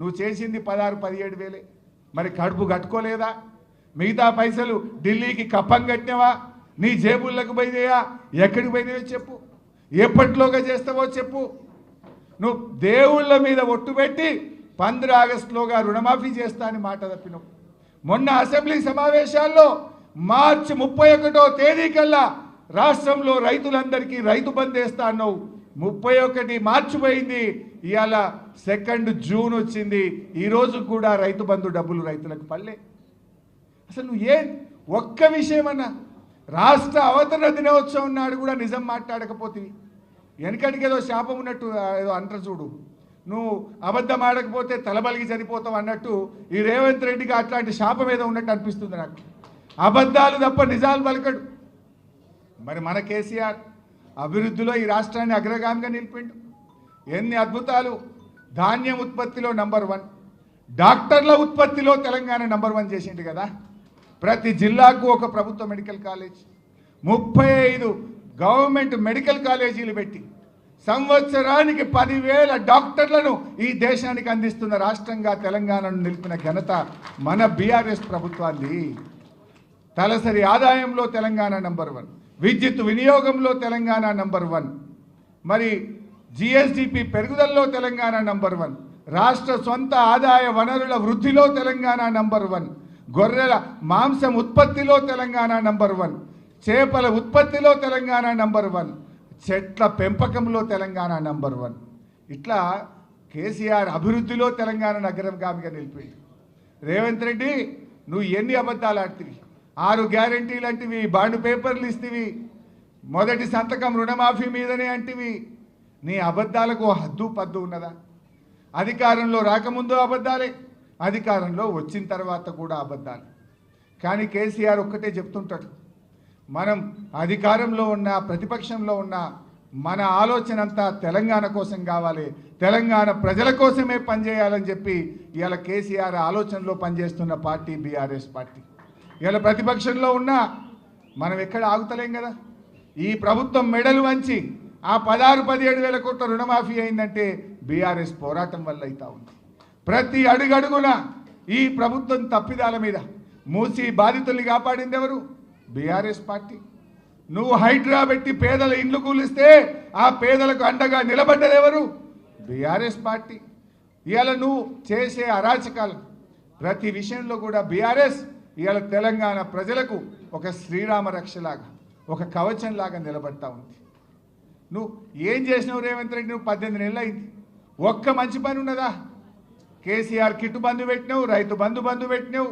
నువ్వు చేసింది 16-17 వేలే. మరి కడుపు కట్టుకోలేదా? మిగతా పైసలు ఢిల్లీకి కప్పం కట్టినవా? నీ జేబుల్లోకి పోయినాయా? ఎక్కడికి పోయినాయో చెప్పు. ఎప్పటిలోగా చేస్తావో చెప్పు. నువ్వు దేవుళ్ళ మీద ఒట్టు పెట్టి 15 ఆగస్టులోగా రుణమాఫీ చేస్తా అని మాట తప్పినావు. మొన్న అసెంబ్లీ సమావేశాల్లో మార్చి 31వ తేదీ కల్లా రాష్ట్రంలో రైతులందరికీ రైతు బంధు వేస్తా అన్నావు. 31 మార్చి పోయింది, ఇవాళ 2 జూన్ వచ్చింది. ఈరోజు కూడా రైతు బంధు డబ్బులు రైతులకు పడలే. అసలు నువ్వు ఒక్క విషయమన్నా రాష్ట్ర అవతరణ దినోత్సవం నాడు కూడా నిజం మాట్లాడకపోతే, వెనకటికి ఏదో శాపం ఉన్నట్టు ఏదో అంటారు చూడు, నువ్వు అబద్ధం ఆడకపోతే తలబలిగి చనిపోతావు అన్నట్టు ఈ రేవంత్ రెడ్డికి అట్లాంటి శాపం ఏదో ఉన్నట్టు అనిపిస్తుంది నాకు. అబద్ధాలు తప్ప నిజాలు పలకడు. మరి మన కేసీఆర్ అభివృద్ధిలో ఈ రాష్ట్రాన్ని అగ్రగామిగా నిలిపిండు. ఎన్ని అద్భుతాలు! ధాన్యం ఉత్పత్తిలో నంబర్ 1, డాక్టర్ల ఉత్పత్తిలో తెలంగాణ నంబర్ 1 చేసిండు కదా. ప్రతి జిల్లాకు ఒక ప్రభుత్వ మెడికల్ కాలేజ్, 35 గవర్నమెంట్ మెడికల్ కాలేజీలు పెట్టి సంవత్సరానికి 10,000 డాక్టర్లను ఈ దేశానికి అందిస్తున్న రాష్ట్రంగా తెలంగాణను నిలిపిన ఘనత మన బీఆర్ఎస్ ప్రభుత్వాన్ని. తలసరి ఆదాయంలో తెలంగాణ నంబర్ 1, విద్యుత్ వినియోగంలో తెలంగాణ నంబర్ 1, మరి జిఎస్డిపి పెరుగుదలలో తెలంగాణ నంబర్ 1, రాష్ట్ర సొంత ఆదాయ వనరుల వృద్ధిలో తెలంగాణ నంబర్ 1, గొర్రెల మాంసం ఉత్పత్తిలో తెలంగాణ నంబర్ 1, చేపల ఉత్పత్తిలో తెలంగాణ నంబర్ 1, చెట్ల పెంపకంలో తెలంగాణ నంబర్ 1. ఇట్లా కేసీఆర్ అభివృద్ధిలో తెలంగాణ నగరంగామిగా నిలిపింది. రేవంత్ రెడ్డి, నువ్వు ఎన్ని అబద్ధాలు ఆడుతీవి? 6 గ్యారంటీలు అంటివి, బాండ్ పేపర్లు ఇస్తేవి, మొదటి సంతకం రుణమాఫీ మీదనే అంటివి. నీ అబద్ధాలకు హద్దు పద్దు ఉన్నదా? అధికారంలో రాకముందు అబద్ధాలే, అధికారంలో వచ్చిన తర్వాత కూడా అబద్ధాలు. కానీ కేసీఆర్ ఒక్కటే చెప్తుంటాడు, మనం అధికారంలో ఉన్న ప్రతిపక్షంలో ఉన్న మన ఆలోచన అంతా తెలంగాణ కోసం కావాలి, తెలంగాణ ప్రజల కోసమే పనిచేయాలని చెప్పి ఇవాళ కేసీఆర్ ఆలోచనలో పనిచేస్తున్న పార్టీ బీఆర్ఎస్ పార్టీ. ఇవాళ ప్రతిపక్షంలో ఉన్న మనం ఎక్కడ ఆగుతలేం కదా. ఈ ప్రభుత్వం మెడలు వంచి ఆ 16-17 వేల కోట్ల రుణమాఫీ అయిందంటే బీఆర్ఎస్ పోరాటం వల్ల అవుతా ఉంది. ప్రతి అడుగడుగున ఈ ప్రభుత్వం తప్పిదాల మీద మూసి బాధితుల్ని కాపాడింది ఎవరు? BRS party. నువ్వు హైడ్రా పెట్టి పేదల ఇండ్లు కూలిస్తే ఆ పేదలకు అండగా నిలబడ్డది ఎవరు? BRS party. ఇవాళ నువ్వు చేసే అరాచకాలు ప్రతి విషయంలో కూడా బీఆర్ఎస్ ఇవాళ తెలంగాణ ప్రజలకు ఒక శ్రీరామ రక్షలాగా, ఒక కవచంలాగా నిలబడతా ఉంది. నువ్వు ఏం చేసినావు రేవంత్ రెడ్డి? నువ్వు 18 నెలలు అయింది, ఒక్క మంచి పని ఉన్నదా? కేసీఆర్ కిట్టు బంధు పెట్టినావు, రైతు బంధు పెట్టినావు,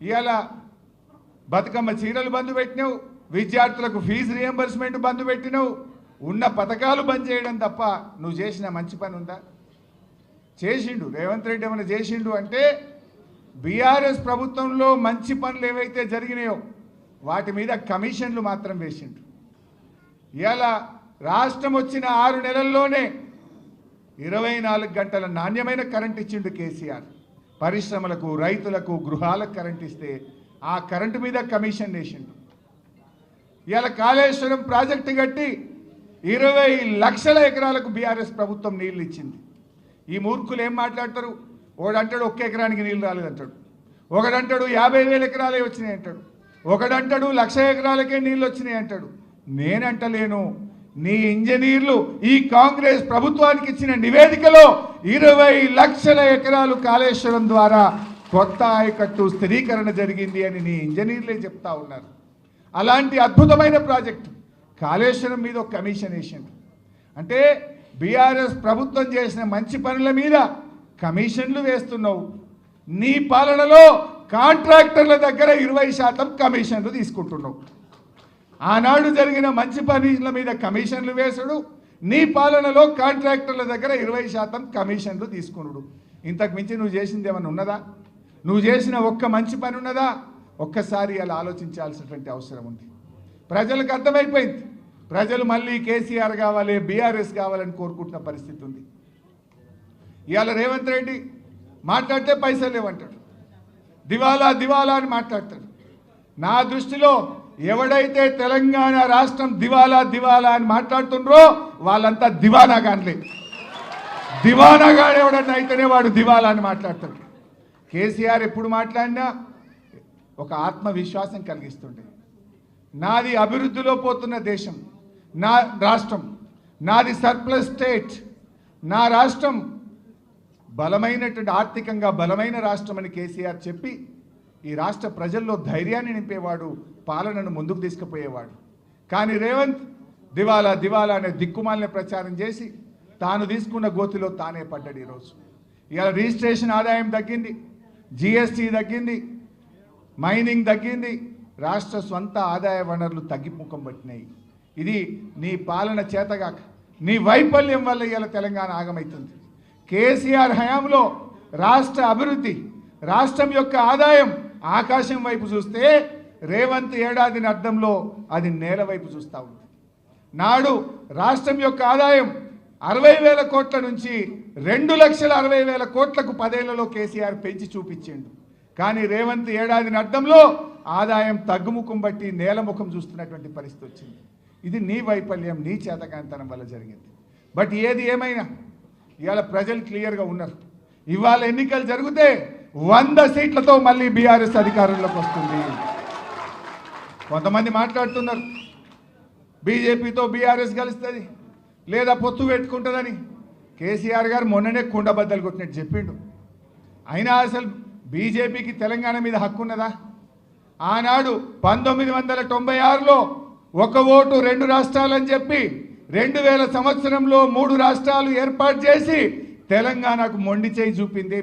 ఇవాళ బతుకమ్మ చీరలు బంధు పెట్టినావు, విద్యార్థులకు ఫీజు రియంబర్స్మెంట్ బంధు పెట్టినావు. ఉన్న పథకాలు బంద్ చేయడం తప్ప నువ్వు చేసిన మంచి పని ఉందా? చేసిండు రేవంత్ రెడ్డి. ఏమైనా చేసిండు అంటే బీఆర్ఎస్ ప్రభుత్వంలో మంచి పనులు ఏవైతే జరిగినాయో వాటి మీద కమిషన్లు మాత్రం వేసిండు. ఇవాళ రాష్ట్రం వచ్చిన 6 నెలల్లోనే 24 గంటల నాణ్యమైన కరెంట్ ఇచ్చిండు కేసీఆర్. పరిశ్రమలకు, రైతులకు, గృహాలకు కరెంట్ ఇస్తే ఆ కరెంటు మీద కమిషన్ వేసిండు. ఇవాళ కాళేశ్వరం ప్రాజెక్టు కట్టి 20 లక్షల ఎకరాలకు బీఆర్ఎస్ ప్రభుత్వం నీళ్ళు ఇచ్చింది. ఈ మూర్ఖులు ఏం మాట్లాడతారు? ఒకడంటాడు 1 ఎకరానికి నీళ్ళు రాలేదంటాడు, ఒకడంటాడు 50,000 ఎకరాలే వచ్చినాయి అంటాడు, ఒకడంటాడు 1,00,000 ఎకరాలకే నీళ్ళు వచ్చినాయి అంటాడు. నేనంటలేను, నీ ఇంజనీర్లు ఈ కాంగ్రెస్ ప్రభుత్వానికి ఇచ్చిన నివేదికలో 20 లక్షల ఎకరాలు కాళేశ్వరం ద్వారా కొత్త ఆయకట్టు స్థిరీకరణ జరిగింది అని నీ ఇంజనీర్లే చెప్తా ఉన్నారు. అలాంటి అద్భుతమైన ప్రాజెక్టు కాళేశ్వరం మీద ఒక కమిషన్ వేసిండు. అంటే బీఆర్ఎస్ ప్రభుత్వం చేసిన మంచి పనుల మీద కమిషన్లు వేస్తున్నావు. నీ పాలనలో కాంట్రాక్టర్ల దగ్గర 20% కమిషన్లు తీసుకుంటున్నావు. ఆనాడు జరిగిన మంచి పనుల మీద కమిషన్లు వేసుడు, నీ పాలనలో కాంట్రాక్టర్ల దగ్గర 20% కమిషన్లు తీసుకున్నాడు. ఇంతకు మించి నువ్వు చేసింది ఏమైనా ఉన్నదా? నువ్వు చేసిన ఒక్క మంచి పని ఉన్నదా? ఒక్కసారి అలా ఆలోచించాల్సినటువంటి అవసరం ఉంది. ప్రజలకు అర్థమైపోయింది, ప్రజలు మళ్ళీ కేసీఆర్ కావాలి, బీఆర్ఎస్ కావాలని కోరుకుంటున్న పరిస్థితి ఉంది. ఇవాళ రేవంత్ రెడ్డి మాట్లాడితే పైసలు లేవంటాడు, దివాలా దివాలా అని మాట్లాడతాడు. నా దృష్టిలో ఎవడైతే తెలంగాణ రాష్ట్రం దివాలా దివాలా అని మాట్లాడుతుండ్రో వాళ్ళంతా దివానా కానలే. దివానాగాడు ఎవడన్నా అయితేనే వాడు దివాలా అని మాట్లాడతాడు. కేసీఆర్ ఎప్పుడు మాట్లాడినా ఒక ఆత్మవిశ్వాసం కలిగిస్తుండే. నాది అభివృద్ధిలో పోతున్న దేశం, నా రాష్ట్రం, నాది సర్ప్లస్ స్టేట్, నా రాష్ట్రం బలమైనటువంటి ఆర్థికంగా బలమైన రాష్ట్రం అని కేసీఆర్ చెప్పి ఈ రాష్ట్ర ప్రజల్లో ధైర్యాన్ని నింపేవాడు, పాలనను ముందుకు తీసుకుపోయేవాడు. కానీ రేవంత్ దివాలా దివాలా అనే దిక్కుమాలిన ప్రచారం చేసి తాను తీసుకున్న గోతిలో తానే పడ్డాడు. ఈరోజు ఇవాళ రిజిస్ట్రేషన్ ఆదాయం తగ్గింది, జిఎస్టీ తగ్గింది, మైనింగ్ తగ్గింది, రాష్ట్ర స్వంత ఆదాయ వనరులు తగ్గిముఖం పట్టినాయి. ఇది నీ పాలన చేతగాక, నీ వైఫల్యం వల్ల ఇవాళ తెలంగాణ ఆగమవుతుంది. కేసీఆర్ హయాంలో రాష్ట్ర అభివృద్ధి, రాష్ట్రం యొక్క ఆదాయం ఆకాశం వైపు చూస్తే రేవంత్ ఏడాదిని అర్థంలో అది నేల వైపు చూస్తూ ఉంది. నాడు రాష్ట్రం యొక్క ఆదాయం 60,000 కోట్ల నుంచి 2,60,000 కోట్లకు 10 ఏళ్లలో కేసీఆర్ పెంచి చూపించిండు. కానీ రేవంత్ ఏడాదిని అర్థంలో ఆదాయం తగ్గుముఖం బట్టి నేలముఖం చూస్తున్నటువంటి పరిస్థితి వచ్చింది. ఇది నీ వైఫల్యం, నీ చేతకాంతనం వల్ల జరిగింది. బట్ ఏది ఏమైనా ఇవాళ ప్రజలు క్లియర్గా ఉన్నారు. ఇవాళ ఎన్నికలు జరిగితే 100 సీట్లతో మళ్ళీ బీఆర్ఎస్ అధికారంలోకి వస్తుంది. కొంతమంది మాట్లాడుతున్నారు బీజేపీతో బీఆర్ఎస్ కలుస్తుంది లేదా పొత్తు పెట్టుకుంటుందని. కేసీఆర్ గారు మొన్ననే కుండబద్దలు కొట్టినట్టు చెప్పిండు. అయినా అసలు బీజేపీకి తెలంగాణ మీద హక్కు ఉన్నదా? ఆనాడు 1996లో 1 ఓటు 2 రాష్ట్రాలని చెప్పి 2000 సంవత్సరంలో 3 రాష్ట్రాలు ఏర్పాటు చేసి తెలంగాణకు మొండి చేయి చూపింది